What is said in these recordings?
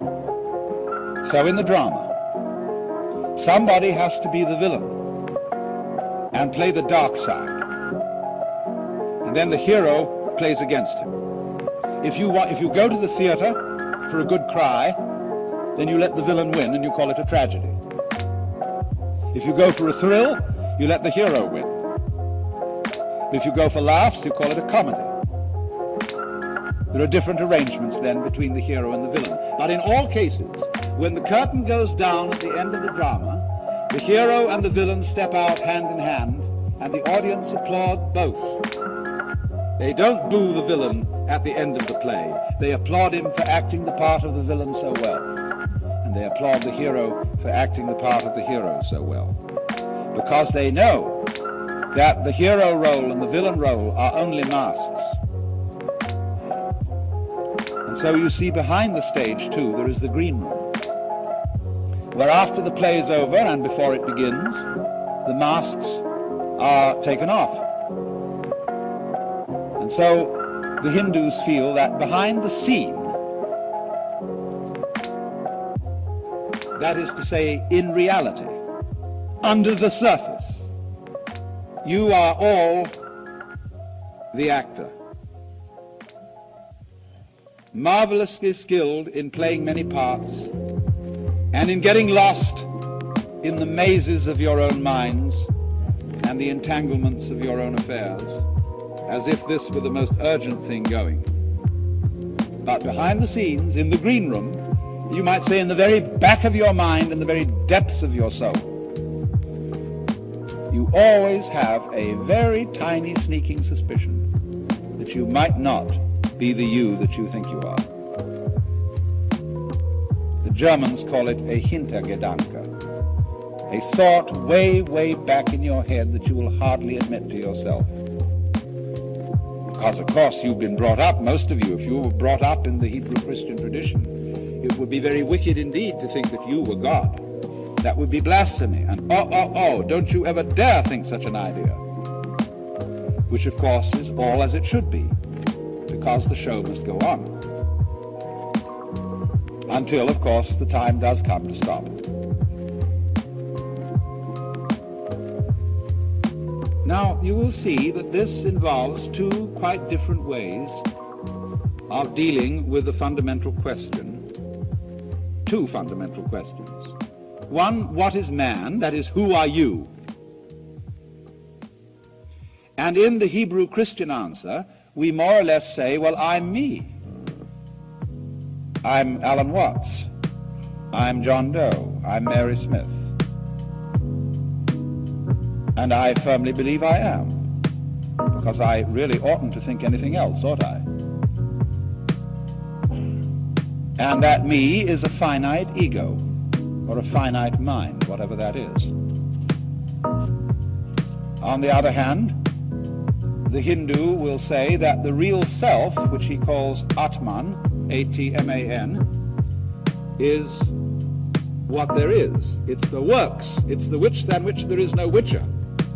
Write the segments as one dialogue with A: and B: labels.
A: So in the drama, somebody has to be the villain and play the dark side, and then the hero plays against him. If you go to the theater for a good cry, then you let the villain win and you call it a tragedy. If you go for a thrill, you let the hero win. If you go for laughs, you call it a comedy. There are different arrangements then between the hero and the villain. But in all cases, when the curtain goes down at the end of the drama, the hero and the villain step out hand in hand, and the audience applaud both. They don't boo the villain at the end of the play. They applaud him for acting the part of the villain so well. And they applaud the hero for acting the part of the hero so well. Because they know that the hero role and the villain role are only masks. And so you see behind the stage too, there is the green room, where after the play is over and before it begins, the masks are taken off. And so the Hindus feel that behind the scene, that is to say, in reality, under the surface, you are all the actor, marvelously skilled in playing many parts and in getting lost in the mazes of your own minds and the entanglements of your own affairs, as if this were the most urgent thing going. But behind the scenes, in the green room, you might say in the very back of your mind, in the very depths of your soul, you always have a very tiny sneaking suspicion that you might not be the you that you think you are. The Germans call it a Hintergedanke, a thought way, way back in your head that you will hardly admit to yourself. Because, of course, you've been brought up, most of you, if you were brought up in the Hebrew Christian tradition, it would be very wicked indeed to think that you were God. That would be blasphemy. And don't you ever dare think such an idea. Which, of course, is all as it should be, because the show must go on. Until, of course, the time does come to stop. Now, you will see that this involves two quite different ways of dealing with the fundamental question, two fundamental questions. One, what is man? That is, who are you? And in the Hebrew Christian answer, we more or less say, well, I'm me. I'm Alan Watts. I'm John Doe. I'm Mary Smith. And I firmly believe I am, because I really oughtn't to think anything else, ought I? And that me is a finite ego, or a finite mind, whatever that is. On the other hand, the Hindu will say that the real self, which he calls Atman, A-T-M-A-N, is what there is. It's the works. It's the which than which there is no whicher,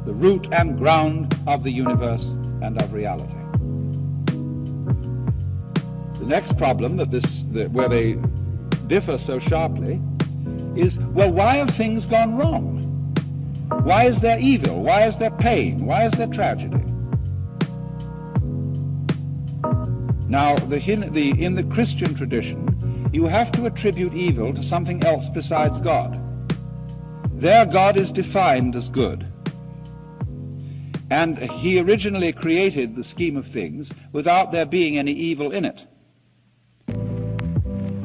A: the root and ground of the universe and of reality. The next problem where they differ so sharply is, well, why have things gone wrong? Why is there evil? Why is there pain? Why is there tragedy? Now, in the Christian tradition, you have to attribute evil to something else besides God. Their God is defined as good. And he originally created the scheme of things without there being any evil in it.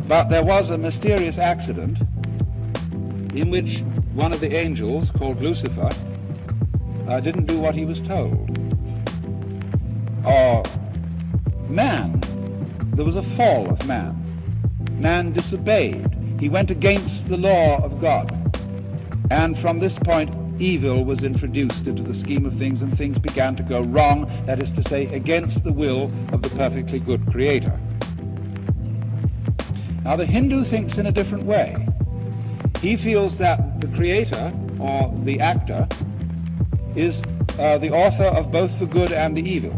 A: But there was a mysterious accident in which one of the angels, called Lucifer, didn't do what he was told. Or man, there was a fall of man. Man disobeyed. He went against the law of God. And from this point, evil was introduced into the scheme of things, and things began to go wrong, that is to say, against the will of the perfectly good Creator. Now, the Hindu thinks in a different way. He feels that the Creator, or the actor, is the author of both the good and the evil.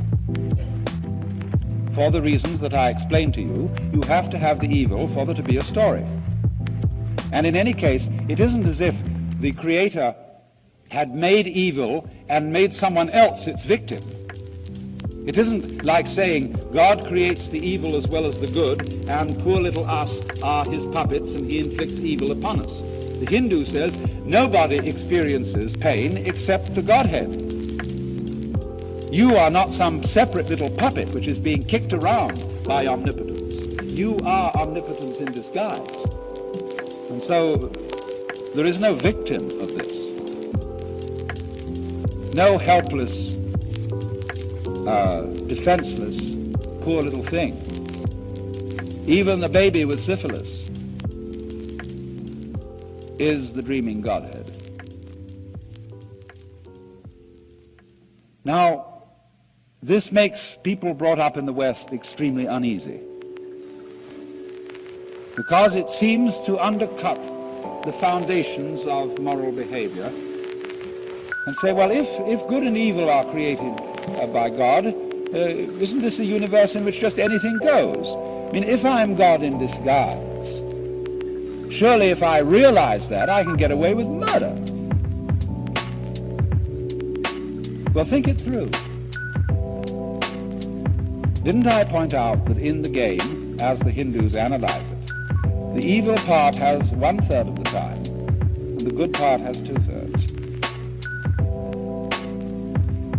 A: for the reasons that I explained to you, you have to have the evil for there to be a story. And in any case, it isn't as if the Creator had made evil and made someone else its victim. It isn't like saying God creates the evil as well as the good, and poor little us are his puppets and he inflicts evil upon us. The Hindu says nobody experiences pain except the Godhead. You are not some separate little puppet which is being kicked around by omnipotence. You are omnipotence in disguise. And so there is no victim of this. No helpless, defenseless, poor little thing. Even the baby with syphilis is the dreaming Godhead. Now, this makes people brought up in the West extremely uneasy, because it seems to undercut the foundations of moral behavior and say, well, if good and evil are created by God, isn't this a universe in which just anything goes? I mean, if I'm God in disguise, surely if I realize that, I can get away with murder. Well, think it through. Didn't I point out that in the game, as the Hindus analyze it, the evil part has 1/3 of the time, and the good part has 2/3.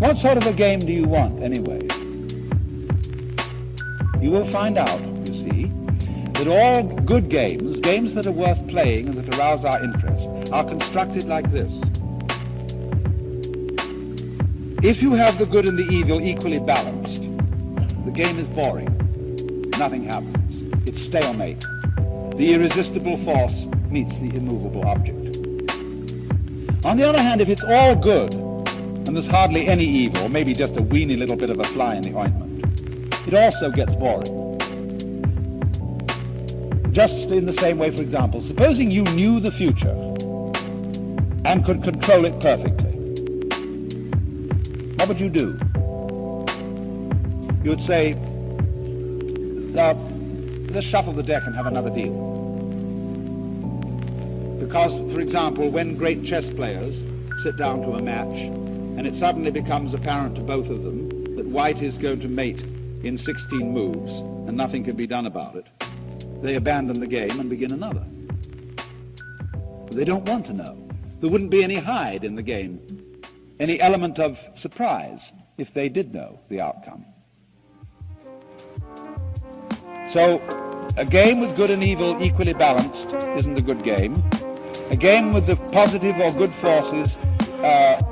A: What sort of a game do you want, anyway? You will find out, you see, that all good games, games that are worth playing and that arouse our interest, are constructed like this. If you have the good and the evil equally balanced, the game is boring. Nothing happens. It's stalemate. The irresistible force meets the immovable object. On the other hand, if it's all good, and there's hardly any evil, maybe just a weeny little bit of a fly in the ointment, it also gets boring. Just in the same way, for example, supposing you knew the future and could control it perfectly, what would you do? You would say, let's shuffle the deck and have another deal. Because, for example, when great chess players sit down to a match, and it suddenly becomes apparent to both of them that white is going to mate in 16 moves, and nothing can be done about it, they abandon the game and begin another. They don't want to know. There wouldn't be any hide in the game, any element of surprise, if they did know the outcome. So, a game with good and evil equally balanced isn't a good game. A game with the positive or good forces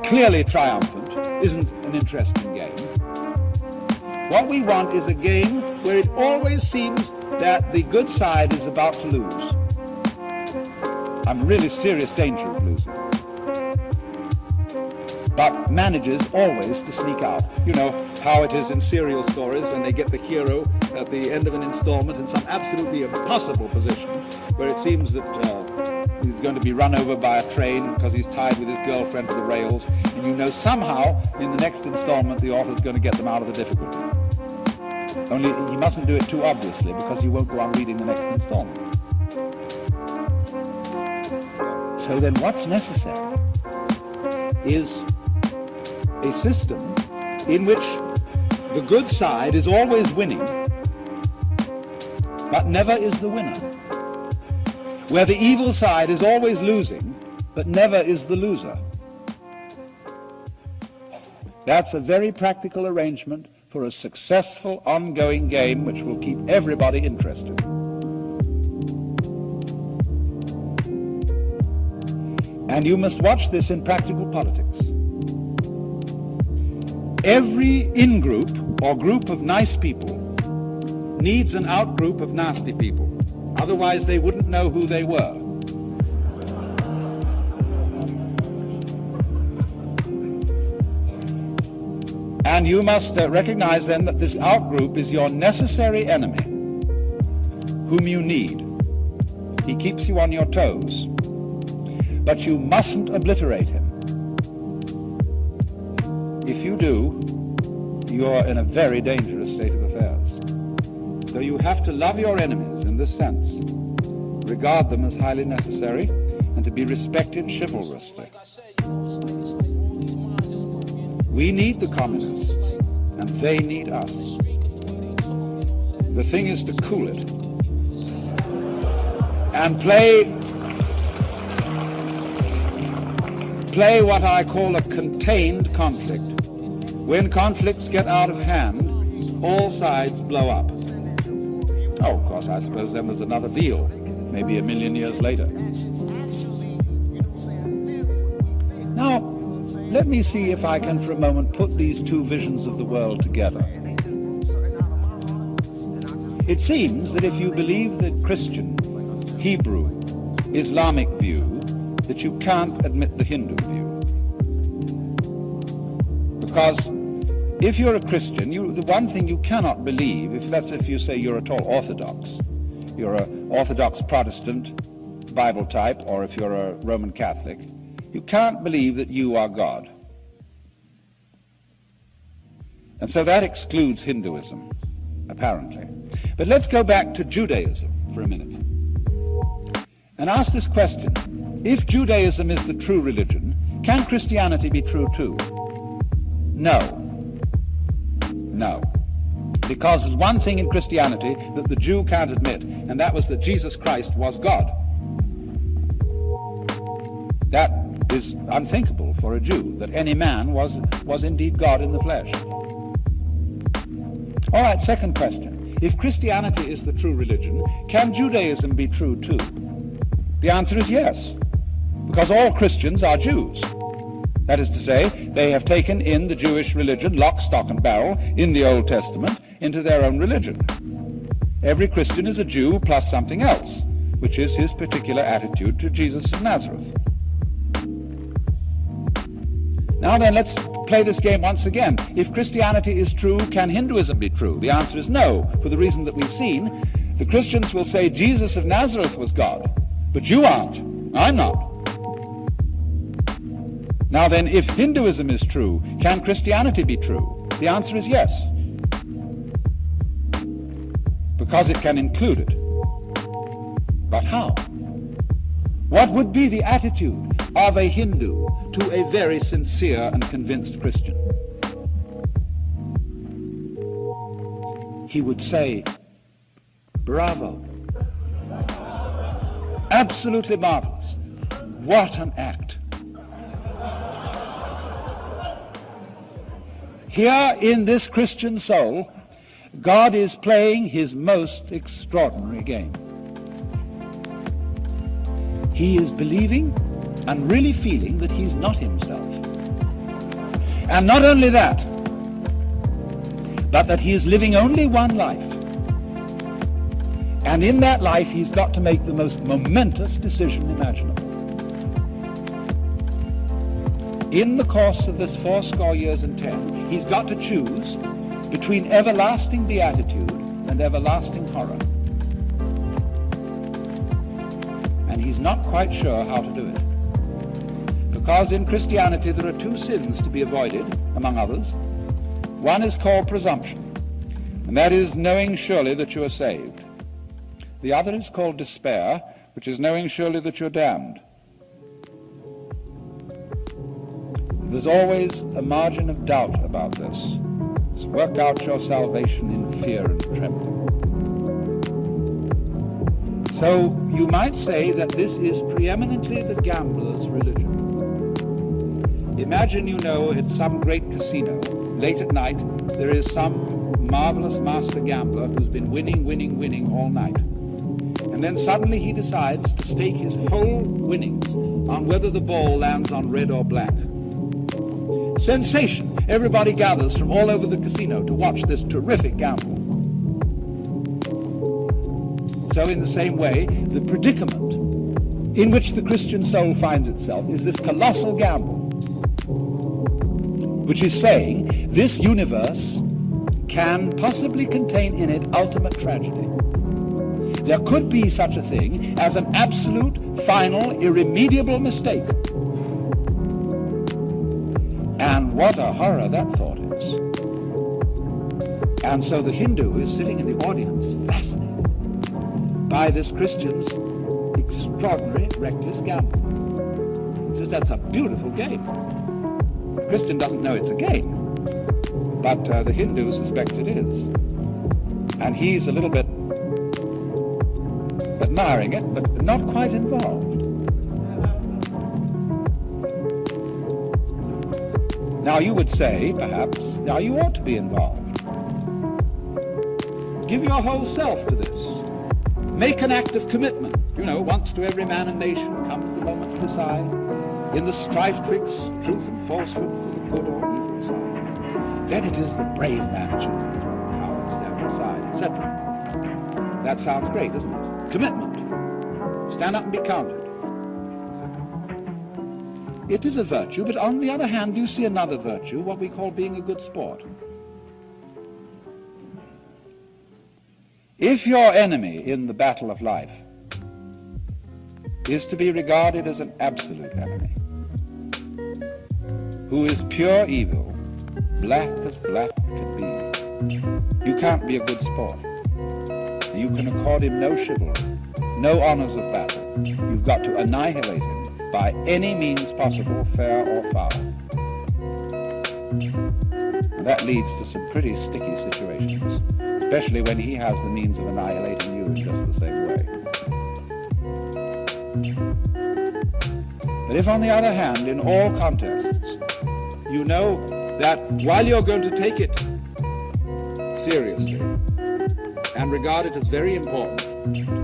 A: clearly triumphant isn't an interesting game. What we want is a game where it always seems that the good side is about to lose. I'm in really serious danger of losing, but manages always to sneak out. You know how it is in serial stories when they get the hero at the end of an installment in some absolutely impossible position where it seems that he's going to be run over by a train because he's tied with his girlfriend to the rails, and you know somehow in the next installment the author's going to get them out of the difficulty. Only he mustn't do it too obviously, because he won't go on reading the next installment. So then what's necessary is a system in which the good side is always winning, but never is the winner. Where the evil side is always losing, but never is the loser. That's a very practical arrangement for a successful ongoing game which will keep everybody interested. And you must watch this in practical politics. Every in-group or group of nice people needs an out-group of nasty people. Otherwise they wouldn't know who they were. And you must recognize then that this out-group is your necessary enemy, whom you need. He keeps you on your toes, but you mustn't obliterate him. If you do, you're in a very dangerous state of affairs. So you have to love your enemies in this sense, regard them as highly necessary, and to be respected chivalrously. We need the communists, and they need us. The thing is to cool it and play what I call a contained conflict. When conflicts get out of hand, all sides blow up. Oh, of course, I suppose then there's another deal, maybe 1,000,000 years later. Now, let me see if I can for a moment put these two visions of the world together. It seems that if you believe the Christian, Hebrew, Islamic view, that you can't admit the Hindu view. Because if you're a Christian, the one thing you cannot believe, if you say you're at all Orthodox, you're an Orthodox Protestant Bible type, or if you're a Roman Catholic, you can't believe that you are God. And so that excludes Hinduism, apparently. But let's go back to Judaism for a minute and ask this question. If Judaism is the true religion, can Christianity be true too? No. No. Because there's one thing in Christianity that the Jew can't admit, and that was that Jesus Christ was God. That is unthinkable for a Jew, that any man was indeed God in the flesh. All right, second question. If Christianity is the true religion, can Judaism be true too? The answer is yes, because all Christians are Jews. That is to say, they have taken in the Jewish religion, lock, stock, and barrel, in the Old Testament, into their own religion. Every Christian is a Jew plus something else, which is his particular attitude to Jesus of Nazareth. Now then, let's play this game once again. If Christianity is true, can Hinduism be true? The answer is no, for the reason that we've seen. The Christians will say Jesus of Nazareth was God, but you aren't. I'm not. Now then, if Hinduism is true, can Christianity be true? The answer is yes, because it can include it. But how? What would be the attitude of a Hindu to a very sincere and convinced Christian? He would say, bravo. Absolutely marvelous. What an act. Here in this Christian soul, God is playing his most extraordinary game. He is believing and really feeling that he's not himself. And not only that, but that he is living only one life. And in that life, he's got to make the most momentous decision imaginable. In the course of this 80 years and 10, he's got to choose between everlasting beatitude and everlasting horror. And he's not quite sure how to do it. Because in Christianity there are two sins to be avoided, among others. One is called presumption, and that is knowing surely that you are saved. The other is called despair, which is knowing surely that you're damned. There's always a margin of doubt about this. So work out your salvation in fear and trembling. So you might say that this is preeminently the gambler's religion. Imagine, at some great casino, late at night, there is some marvelous master gambler who's been winning all night. And then suddenly he decides to stake his whole winnings on whether the ball lands on red or black. Sensation! Everybody gathers from all over the casino to watch this terrific gamble. So in the same way, the predicament in which the Christian soul finds itself is this colossal gamble, which is saying this universe can possibly contain in it ultimate tragedy. There could be such a thing as an absolute, final, irremediable mistake. And what a horror that thought is. And so the Hindu is sitting in the audience, fascinated by this Christian's extraordinary reckless gamble. He says, that's a beautiful game. The Christian doesn't know it's a game, but the Hindu suspects it is. And he's a little bit admiring it, but not quite involved. Now you would say, perhaps, now you ought to be involved. Give your whole self to this. Make an act of commitment. You know, once to every man and nation comes the moment to decide. In the strife twixt truth and falsehood for the good or evil side. Then it is the brave man chooses when the cowards stand aside, etc. That sounds great, doesn't it? Commitment. Stand up and be counted. It is a virtue, but on the other hand, you see another virtue, what we call being a good sport. If your enemy in the battle of life is to be regarded as an absolute enemy, who is pure evil, black as black can be, you can't be a good sport. You can accord him no chivalry, no honors of battle. You've got to annihilate him by any means possible, fair or foul. And that leads to some pretty sticky situations, especially when he has the means of annihilating you in just the same way. But if, on the other hand, in all contests, you know that while you're going to take it seriously and regard it as very important,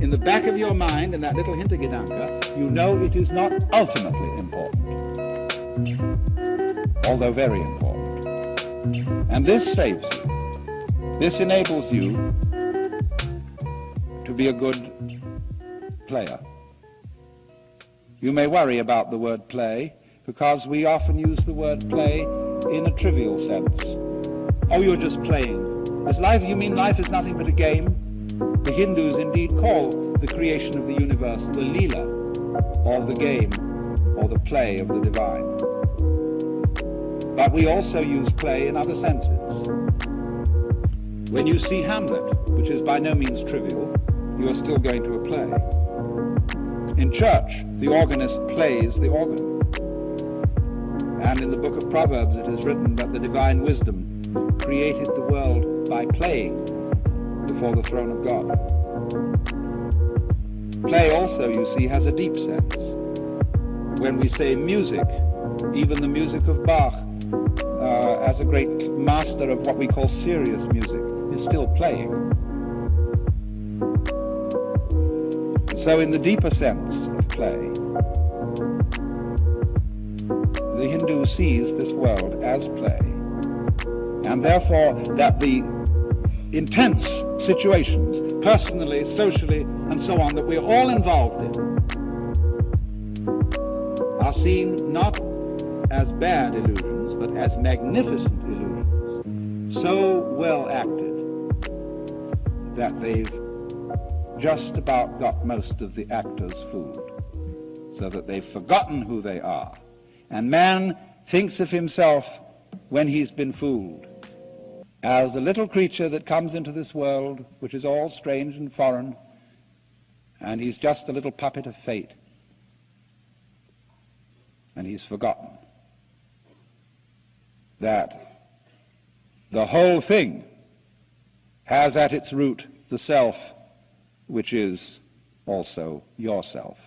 A: in the back of your mind, in that little Hintergedanke, you know it is not ultimately important, although very important. And this saves you. This enables you to be a good player. You may worry about the word play, because we often use the word play in a trivial sense. Oh, you're just playing. As life, you mean life is nothing but a game? The Hindus indeed call the creation of the universe the Leela, or the game, or the play of the divine. But we also use play in other senses. When you see Hamlet, which is by no means trivial, you are still going to a play. In church, the organist plays the organ. And in the book of Proverbs it is written that the divine wisdom created the world by playing before the throne of God. Play also, you see, has a deep sense. When we say music, even the music of Bach, as a great master of what we call serious music, is still playing. And so in the deeper sense of play, the Hindu sees this world as play, and therefore that the intense situations, personally, socially, and so on, that we're all involved in, are seen not as bad illusions, but as magnificent illusions, so well acted that they've just about got most of the actors fooled, so that they've forgotten who they are. And man thinks of himself, when he's been fooled, as a little creature that comes into this world, which is all strange and foreign, and he's just a little puppet of fate. And he's forgotten that the whole thing has at its root the self, which is also yourself.